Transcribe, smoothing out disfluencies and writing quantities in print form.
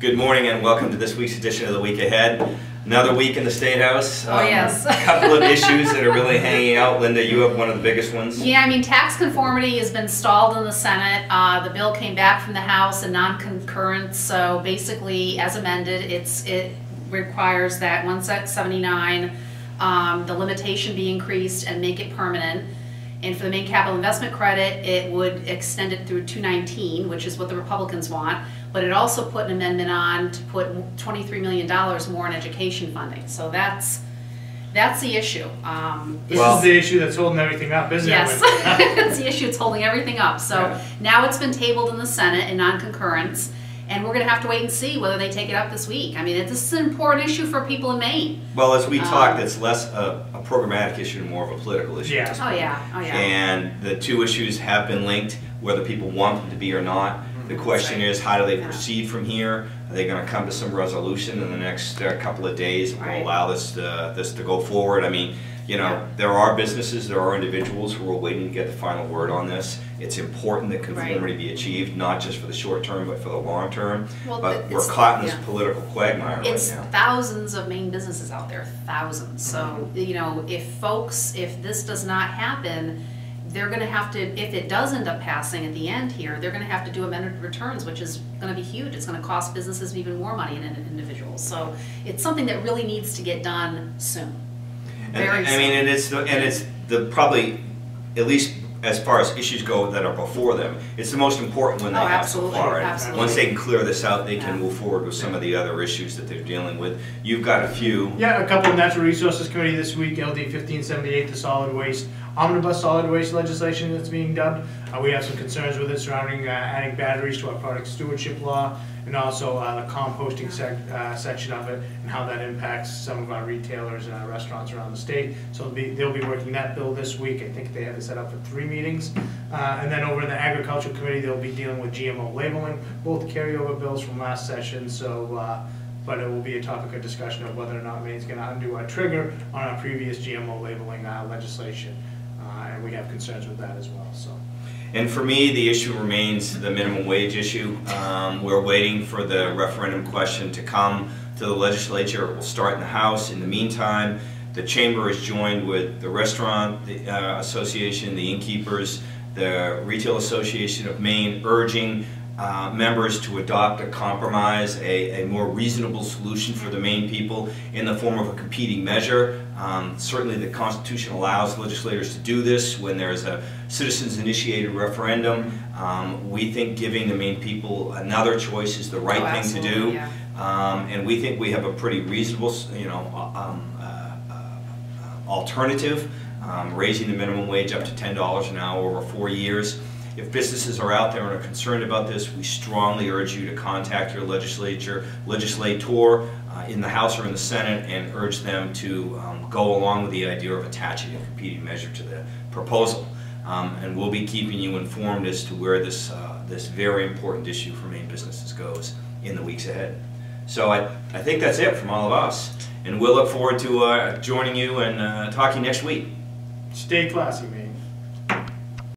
Good morning and welcome to this week's edition of The Week Ahead. Another week in the State House. Oh, yes. A couple of issues that are really hanging out. Linda, you have one of the biggest ones. Yeah, I mean, tax conformity has been stalled in the Senate. The bill came back from the House in non-concurrence, so basically, as amended, it requires that 179, the limitation be increased and make it permanent. And for the main capital investment credit, it would extend it through 219, which is what the Republicans want. But it also put an amendment on to put $23 million more in education funding. So that's the issue. This is the issue that's holding everything up, isn't it? Yes, it's the issue that's holding everything up. So now it's been tabled in the Senate in non-concurrence, and we're going to have to wait and see whether they take it up this week. I mean, this is an important issue for people in Maine. Well, as we talked, it's less a programmatic issue and more of a political issue. Yeah. Oh yeah, oh yeah. And the two issues have been linked, whether people want them to be or not. The question is, how do they proceed from here? Are they going to come to some resolution in the next couple of days that will allow this to go forward? I mean, you know, there are businesses, there are individuals who are waiting to get the final word on this. It's important that conformity be achieved, not just for the short term, but for the long term. Well, but we're caught in this political quagmire right now. It's thousands of Maine businesses out there, thousands. So, you know, if this does not happen, they're going to have to, if it does end up passing at the end here, they're going to have to do amended returns, which is going to be huge. It's going to cost businesses even more money than individuals. So it's something that really needs to get done soon. Very soon. I mean, and it's the probably, at least as far as issues go that are before them, it's the most important one they have so far. And once they can clear this out, they can move forward with some of the other issues that they're dealing with. You've got a few. Yeah, a couple of Natural Resources Committee this week, LD 1578, the solid waste, omnibus solid waste legislation that's being dubbed. We have some concerns with it surrounding adding batteries to our product stewardship law, and also the composting section of it and how that impacts some of our retailers and our restaurants around the state. So they'll be working that bill this week. I think they have it set up for 3 meetings. And then over in the Agricultural Committee, they'll be dealing with GMO labeling, both carryover bills from last session. So, but it will be a topic of discussion of whether or not Maine's going to undo our trigger on our previous GMO labeling legislation. And we have concerns with that as well. So. And for me, the issue remains the minimum wage issue. We're waiting for the referendum question to come to the legislature. It will start in the House. In the meantime, the Chamber is joined with the Restaurant Association, the Innkeepers, the Retail Association of Maine, urging members to adopt a compromise, a more reasonable solution for the Maine people in the form of a competing measure. Certainly the Constitution allows legislators to do this when there's a citizens-initiated referendum. We think giving the Maine people another choice is the right thing to do. Yeah. And we think we have a pretty reasonable, alternative, raising the minimum wage up to $10 an hour over 4 years. If businesses are out there and are concerned about this, we strongly urge you to contact your legislator in the House or in the Senate and urge them to go along with the idea of attaching a competing measure to the proposal. And we'll be keeping you informed as to where this very important issue for Maine businesses goes in the weeks ahead. So I think that's it from all of us. And we'll look forward to joining you and talking next week. Stay classy, Maine.